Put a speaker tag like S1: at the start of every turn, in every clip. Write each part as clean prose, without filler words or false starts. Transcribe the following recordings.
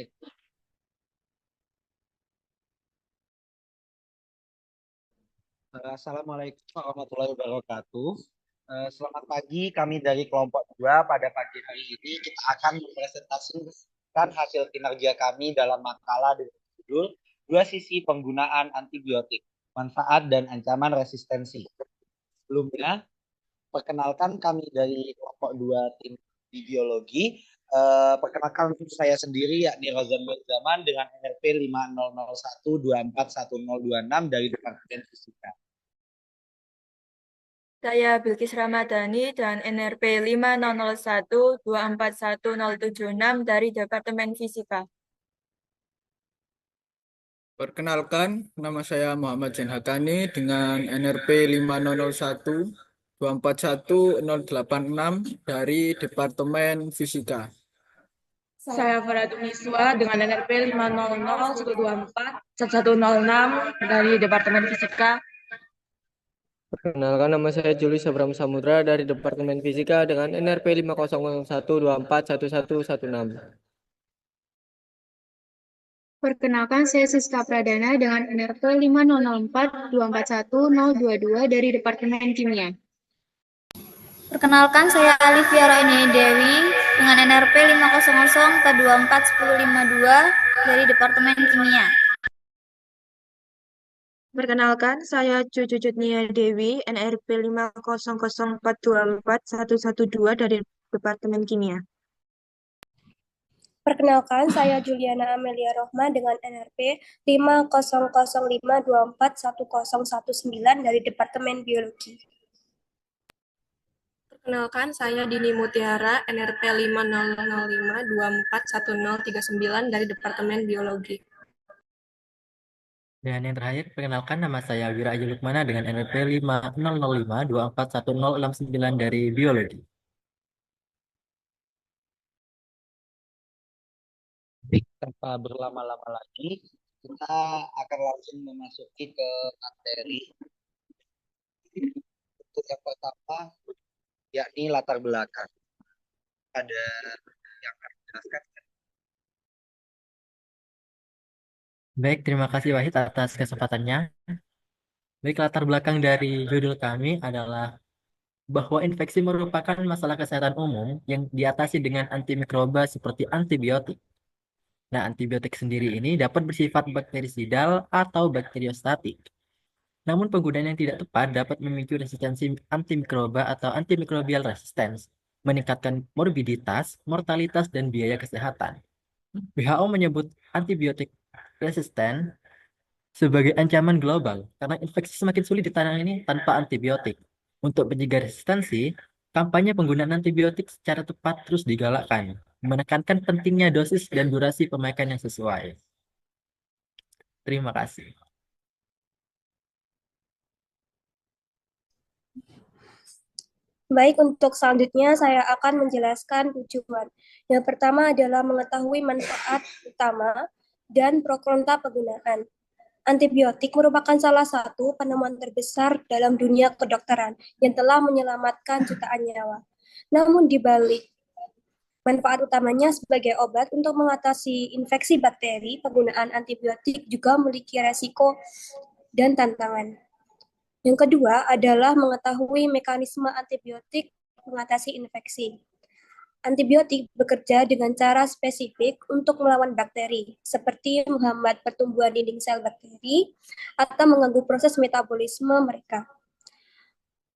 S1: Cek. Assalamualaikum warahmatullahi wabarakatuh. Selamat pagi, kami dari kelompok 2. Pada pagi hari ini kita akan mempresentasikan hasil kinerja kami dalam makalah dengan judul Dua Sisi Penggunaan Antibiotik, Manfaat dan Ancaman Resistensi. Sebelumnya, perkenalkan kami dari kelompok 2 tim di biologi. Perkenalkan untuk saya sendiri yakni Rozan Zaman dengan NRP 5001241026 dari Departemen Fisika.
S2: Saya Bilkis Ramadhani dan NRP 5001241076 dari Departemen Fisika.
S3: Perkenalkan, nama saya Muhammad Zain Hakani dengan NRP 5001241086 dari Departemen Fisika.
S4: Saya Farah Miswa dengan NRP 500124106 dari Departemen Fisika.
S5: Perkenalkan, nama saya Julius Abram Samudra dari Departemen Fisika dengan NRP 5001241116.
S6: Perkenalkan, saya Siska Pradana dengan NRP 5004241022 dari Departemen Kimia.
S7: Perkenalkan, saya Alivia Roini Dewi dengan NRP 500-241052 dari Departemen Kimia.
S4: Perkenalkan, saya Cucu Cutnia Dewi, NRP 500424112 dari Departemen Kimia.
S8: Perkenalkan, saya Juliana Amelia Rohma dengan NRP 50005241019 dari Departemen Biologi.
S9: Perkenalkan, saya Dini Mutiara, NRP 5005241039 dari Departemen Biologi.
S10: Dan yang terakhir, perkenalkan nama saya Wira Ayu Lukmana dengan NRP 5005241069 dari Biologi.
S1: Tanpa berlama-lama lagi, kita akan langsung memasuki ke materi. Untuk yang pertama, yakni latar belakang. Ada yang akan dijelaskan?
S10: Baik, terima kasih Wahid atas kesempatannya. Baik, latar belakang dari judul kami adalah bahwa infeksi merupakan masalah kesehatan umum yang diatasi dengan antimikroba seperti antibiotik. Nah, antibiotik sendiri ini dapat bersifat bakterisidal atau bakteriostatik. Namun penggunaan yang tidak tepat dapat memicu resistensi antimikroba atau antimikrobial resistance, meningkatkan morbiditas, mortalitas, dan biaya kesehatan. WHO menyebut antibiotik resisten sebagai ancaman global karena infeksi semakin sulit ditangani tanpa antibiotik. Untuk mencegah resistensi, kampanye penggunaan antibiotik secara tepat terus digalakkan, menekankan pentingnya dosis dan durasi pemakaian yang sesuai. Terima kasih.
S8: Baik, untuk selanjutnya saya akan menjelaskan tujuan. Yang pertama adalah mengetahui manfaat utama dan pro kontra penggunaan. Antibiotik merupakan salah satu penemuan terbesar dalam dunia kedokteran yang telah menyelamatkan jutaan nyawa. Namun di balik manfaat utamanya sebagai obat untuk mengatasi infeksi bakteri, penggunaan antibiotik juga memiliki resiko dan tantangan. Yang kedua adalah mengetahui mekanisme antibiotik mengatasi infeksi. Antibiotik bekerja dengan cara spesifik untuk melawan bakteri, seperti menghambat pertumbuhan dinding sel bakteri atau mengganggu proses metabolisme mereka.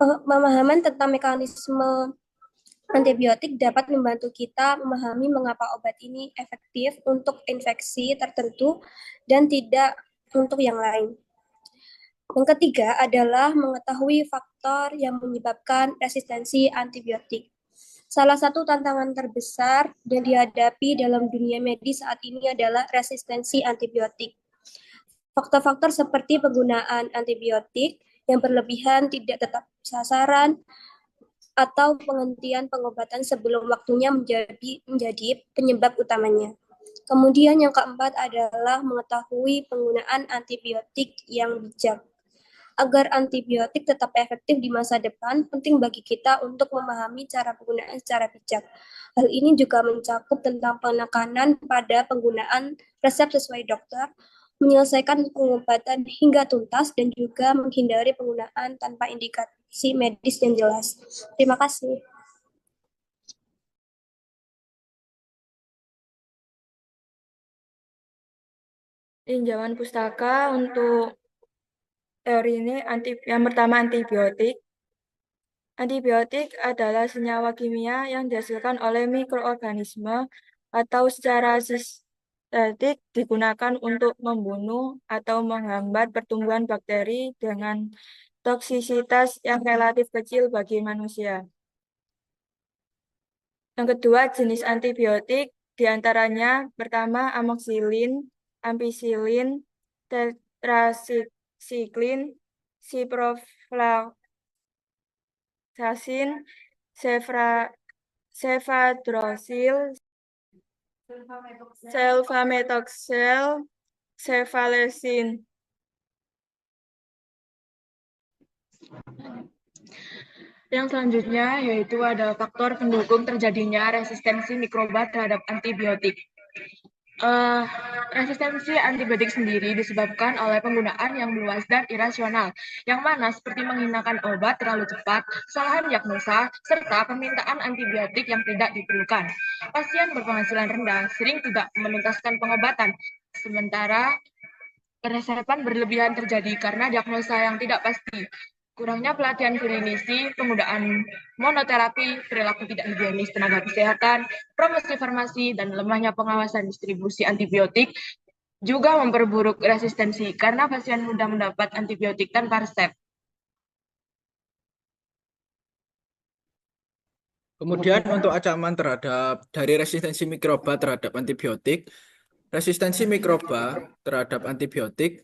S8: Pemahaman tentang mekanisme antibiotik dapat membantu kita memahami mengapa obat ini efektif untuk infeksi tertentu dan tidak untuk yang lain. Yang ketiga adalah mengetahui faktor yang menyebabkan resistensi antibiotik. Salah satu tantangan terbesar yang dihadapi dalam dunia medis saat ini adalah resistensi antibiotik. Faktor-faktor seperti penggunaan antibiotik yang berlebihan, tidak tetap sasaran, atau penghentian pengobatan sebelum waktunya menjadi penyebab utamanya. Kemudian yang keempat adalah mengetahui penggunaan antibiotik yang bijak. Agar antibiotik tetap efektif di masa depan, penting bagi kita untuk memahami cara penggunaan secara bijak. Hal ini juga mencakup tentang penekanan pada penggunaan resep sesuai dokter, menyelesaikan pengobatan hingga tuntas, dan juga menghindari penggunaan tanpa indikasi medis yang jelas. Terima kasih.
S2: Tinjauan pustaka untuk teori ini yang pertama antibiotik. Antibiotik adalah senyawa kimia yang dihasilkan oleh mikroorganisme atau secara sistetik digunakan untuk membunuh atau menghambat pertumbuhan bakteri dengan toksisitas yang relatif kecil bagi manusia. Yang kedua, jenis antibiotik diantaranya pertama amoxicillin, ampicillin, tetrasiklin, ciprofloxacin, cefadroxil, sulfamethoxel, cefalexin.
S11: Yang selanjutnya yaitu ada faktor pendukung terjadinya resistensi mikroba terhadap antibiotik. Resistensi antibiotik sendiri disebabkan oleh penggunaan yang meluas dan irasional, yang mana seperti menghinakan obat terlalu cepat, kesalahan diagnosa, serta permintaan antibiotik yang tidak diperlukan. Pasien berpenghasilan rendah sering tidak menuntaskan pengobatan, sementara peresepan berlebihan terjadi karena diagnosa yang tidak pasti. Kurangnya pelatihan klinisi, penggunaan monoterapi, perilaku tidak higienis tenaga kesehatan, promosi farmasi, dan lemahnya pengawasan distribusi antibiotik juga memperburuk resistensi karena pasien mudah mendapat antibiotik tanpa resep.
S3: Kemudian untuk ancaman dari resistensi mikroba terhadap antibiotik, resistensi mikroba terhadap antibiotik,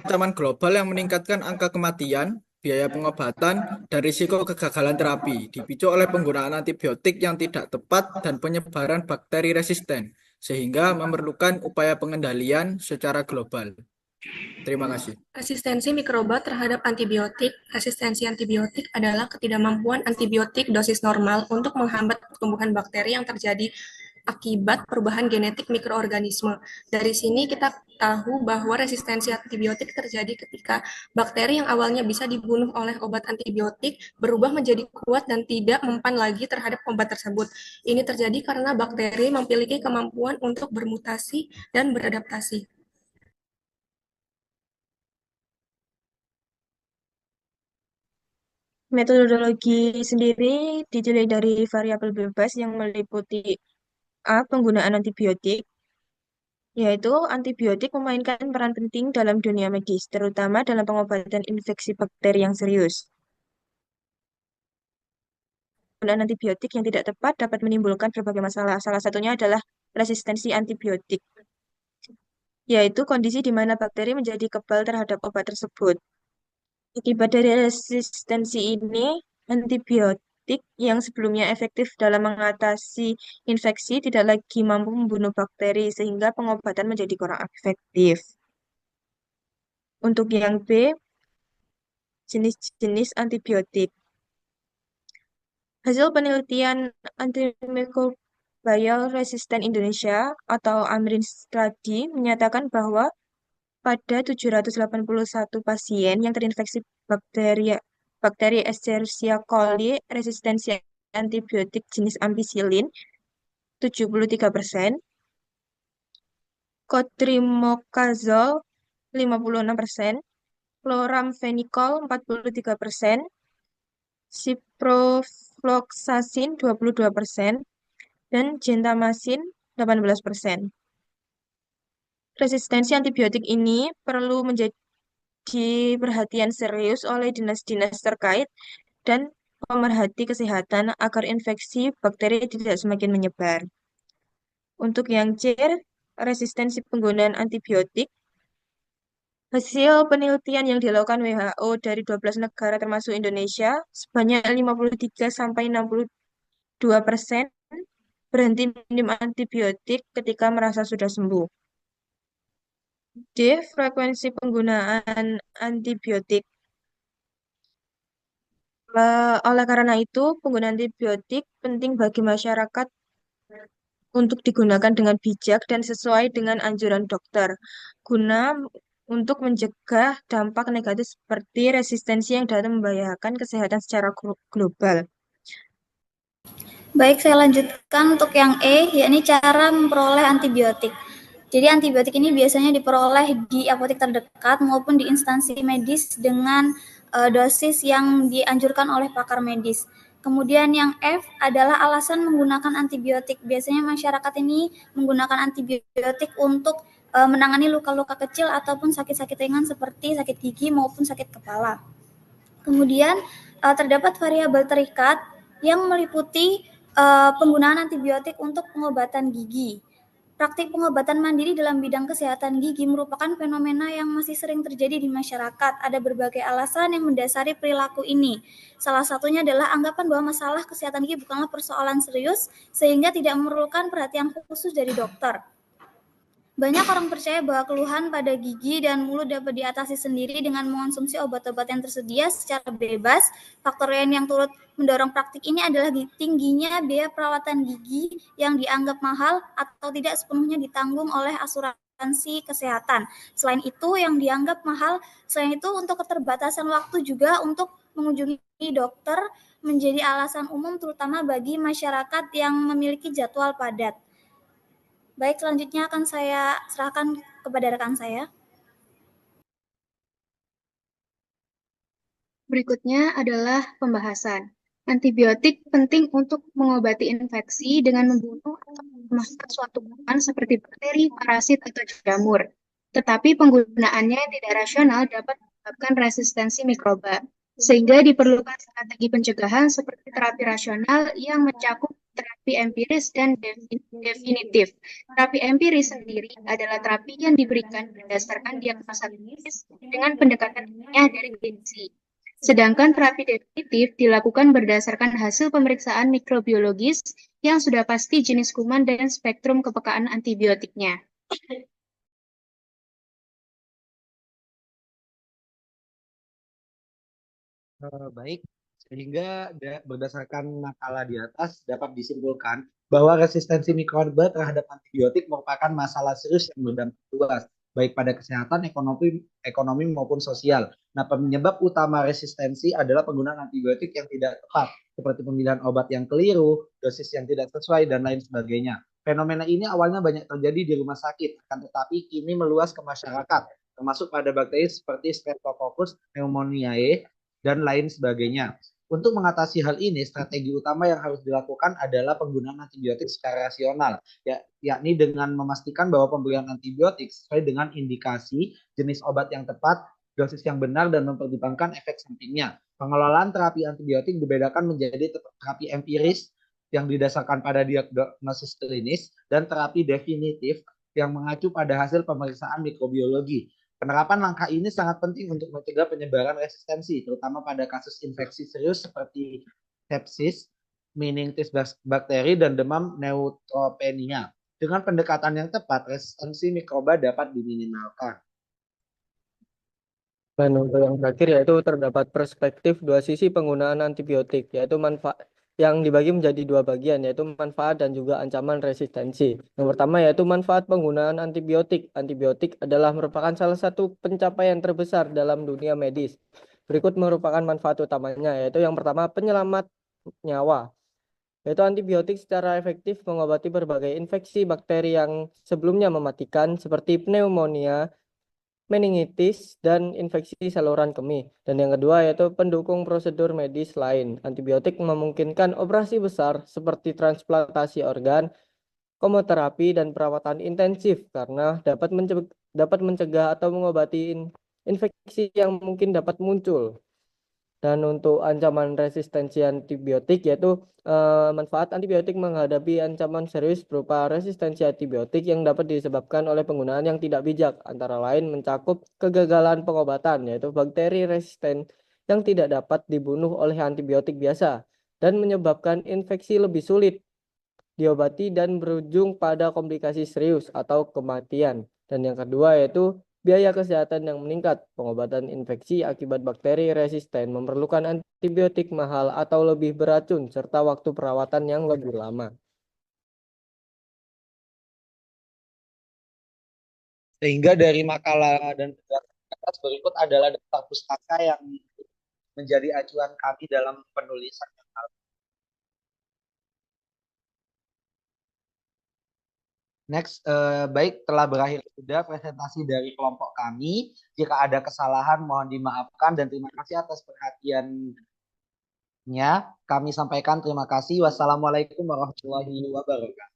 S3: ancaman global yang meningkatkan angka kematian, biaya pengobatan, dan risiko kegagalan terapi dipicu oleh penggunaan antibiotik yang tidak tepat dan penyebaran bakteri resisten, sehingga memerlukan upaya pengendalian secara global. Terima kasih.
S9: Resistensi mikroba terhadap antibiotik. Resistensi antibiotik adalah ketidakmampuan antibiotik dosis normal untuk menghambat pertumbuhan bakteri yang terjadi akibat perubahan genetik mikroorganisme. Dari sini kita tahu bahwa resistensi antibiotik terjadi ketika bakteri yang awalnya bisa dibunuh oleh obat antibiotik berubah menjadi kuat dan tidak mempan lagi terhadap obat tersebut. Ini terjadi karena bakteri memiliki kemampuan untuk bermutasi dan beradaptasi.
S4: Metodologi sendiri didilai dari variabel bebas yang meliputi A. Penggunaan antibiotik, yaitu antibiotik memainkan peran penting dalam dunia medis, terutama dalam pengobatan infeksi bakteri yang serius. Penggunaan antibiotik yang tidak tepat dapat menimbulkan berbagai masalah. Salah satunya adalah resistensi antibiotik, yaitu kondisi di mana bakteri menjadi kebal terhadap obat tersebut. Akibat dari resistensi ini, antibiotik yang sebelumnya efektif dalam mengatasi infeksi tidak lagi mampu membunuh bakteri, sehingga pengobatan menjadi kurang efektif. Untuk yang B, jenis-jenis antibiotik. Hasil penelitian Antimicrobial Resistant Indonesia atau AMRIN Study menyatakan bahwa pada 781 pasien yang terinfeksi bakteri Escherichia coli resistensi antibiotik jenis ampicillin 73%, cotrimoxazole 56%, chloramphenicol 43%, ciprofloxacin 22%, dan gentamicin 18%. Resistensi antibiotik ini perlu menjadi perhatian serius oleh dinas-dinas terkait dan pemerhati kesehatan agar infeksi bakteri tidak semakin menyebar. Untuk yang C, resistensi penggunaan antibiotik. Hasil penelitian yang dilakukan WHO dari 12 negara termasuk Indonesia, sebanyak 53-62% berhenti minum antibiotik ketika merasa sudah sembuh. D. Frekuensi penggunaan antibiotik. Oleh karena itu, penggunaan antibiotik penting bagi masyarakat untuk digunakan dengan bijak dan sesuai dengan anjuran dokter, guna untuk mencegah dampak negatif seperti resistensi yang dapat membahayakan kesehatan secara global.
S7: Baik, saya lanjutkan untuk yang E, yakni cara memperoleh antibiotik. Jadi antibiotik ini biasanya diperoleh di apotek terdekat maupun di instansi medis dengan dosis yang dianjurkan oleh pakar medis. Kemudian yang F adalah alasan menggunakan antibiotik. Biasanya masyarakat ini menggunakan antibiotik untuk menangani luka-luka kecil ataupun sakit-sakit ringan seperti sakit gigi maupun sakit kepala. Kemudian terdapat variabel terikat yang meliputi penggunaan antibiotik untuk pengobatan gigi. Praktik pengobatan mandiri dalam bidang kesehatan gigi merupakan fenomena yang masih sering terjadi di masyarakat. Ada berbagai alasan yang mendasari perilaku ini. Salah satunya adalah anggapan bahwa masalah kesehatan gigi bukanlah persoalan serius sehingga tidak memerlukan perhatian khusus dari dokter. Banyak orang percaya bahwa keluhan pada gigi dan mulut dapat diatasi sendiri dengan mengonsumsi obat-obat yang tersedia secara bebas. Faktor lain yang turut mendorong praktik ini adalah tingginya biaya perawatan gigi yang dianggap mahal atau tidak sepenuhnya ditanggung oleh asuransi kesehatan. Selain itu, yang dianggap mahal, selain itu untuk keterbatasan waktu juga untuk mengunjungi dokter menjadi alasan umum terutama bagi masyarakat yang memiliki jadwal padat. Baik, selanjutnya akan saya serahkan kepada rekan saya.
S6: Berikutnya adalah pembahasan. Antibiotik penting untuk mengobati infeksi dengan membunuh atau melemahkan suatu kuman seperti bakteri, parasit, atau jamur. Tetapi penggunaannya yang tidak rasional dapat menyebabkan resistensi mikroba, sehingga diperlukan strategi pencegahan seperti terapi rasional yang mencakup terapi empiris dan definitif. Terapi empiris sendiri adalah terapi yang diberikan berdasarkan diagnosa klinis dengan pendekatan ilmiah dari gizi. Sedangkan terapi definitif dilakukan berdasarkan hasil pemeriksaan mikrobiologis yang sudah pasti jenis kuman dan spektrum kepekaan antibiotiknya.
S1: Baik, sehingga berdasarkan makalah di atas dapat disimpulkan bahwa resistensi mikroba terhadap antibiotik merupakan masalah serius yang berdampak luas, baik pada kesehatan, ekonomi maupun sosial. Nah, penyebab utama resistensi adalah penggunaan antibiotik yang tidak tepat, seperti pemilihan obat yang keliru, dosis yang tidak sesuai, dan lain sebagainya. Fenomena ini awalnya banyak terjadi di rumah sakit, akan tetapi kini meluas ke masyarakat, termasuk pada bakteri seperti Streptococcus pneumoniae, dan lain sebagainya. Untuk mengatasi hal ini, strategi utama yang harus dilakukan adalah penggunaan antibiotik secara rasional, yakni dengan memastikan bahwa pemberian antibiotik sesuai dengan indikasi, jenis obat yang tepat, dosis yang benar, dan mempertimbangkan efek sampingnya. Pengelolaan terapi antibiotik dibedakan menjadi terapi empiris yang didasarkan pada diagnosis klinis dan terapi definitif yang mengacu pada hasil pemeriksaan mikrobiologi. Penerapan langkah ini sangat penting untuk mencegah penyebaran resistensi, terutama pada kasus infeksi serius seperti sepsis, meningitis bakteri, dan demam neutropenia. Dengan pendekatan yang tepat, resistensi mikroba dapat diminimalkan.
S5: Dan untuk yang terakhir yaitu terdapat perspektif dua sisi penggunaan antibiotik, yaitu manfaat yang dibagi menjadi dua bagian, yaitu manfaat dan juga ancaman resistensi. Yang pertama yaitu manfaat penggunaan antibiotik. Antibiotik adalah merupakan salah satu pencapaian terbesar dalam dunia medis. Berikut merupakan manfaat utamanya, yaitu yang pertama penyelamat nyawa. Yaitu antibiotik secara efektif mengobati berbagai infeksi bakteri yang sebelumnya mematikan seperti pneumonia, meningitis, dan infeksi saluran kemih. Dan yang kedua yaitu pendukung prosedur medis lain. Antibiotik memungkinkan operasi besar seperti transplantasi organ, kemoterapi, dan perawatan intensif karena dapat mencegah atau mengobati infeksi yang mungkin dapat muncul. Dan untuk ancaman resistensi antibiotik yaitu manfaat antibiotik menghadapi ancaman serius berupa resistensi antibiotik yang dapat disebabkan oleh penggunaan yang tidak bijak, antara lain mencakup kegagalan pengobatan yaitu bakteri resisten yang tidak dapat dibunuh oleh antibiotik biasa dan menyebabkan infeksi lebih sulit diobati dan berujung pada komplikasi serius atau kematian. Dan yang kedua yaitu biaya kesehatan yang meningkat, pengobatan infeksi akibat bakteri resisten memerlukan antibiotik mahal atau lebih beracun, serta waktu perawatan yang lebih lama.
S1: Sehingga dari makalah dan penjelasan atas berikut adalah daftar pustaka yang menjadi acuan kami dalam penulisan makalah. Next, baik, telah berakhir sudah presentasi dari kelompok kami. Jika ada kesalahan mohon dimaafkan dan terima kasih atas perhatiannya. Kami sampaikan terima kasih. Wassalamualaikum warahmatullahi wabarakatuh.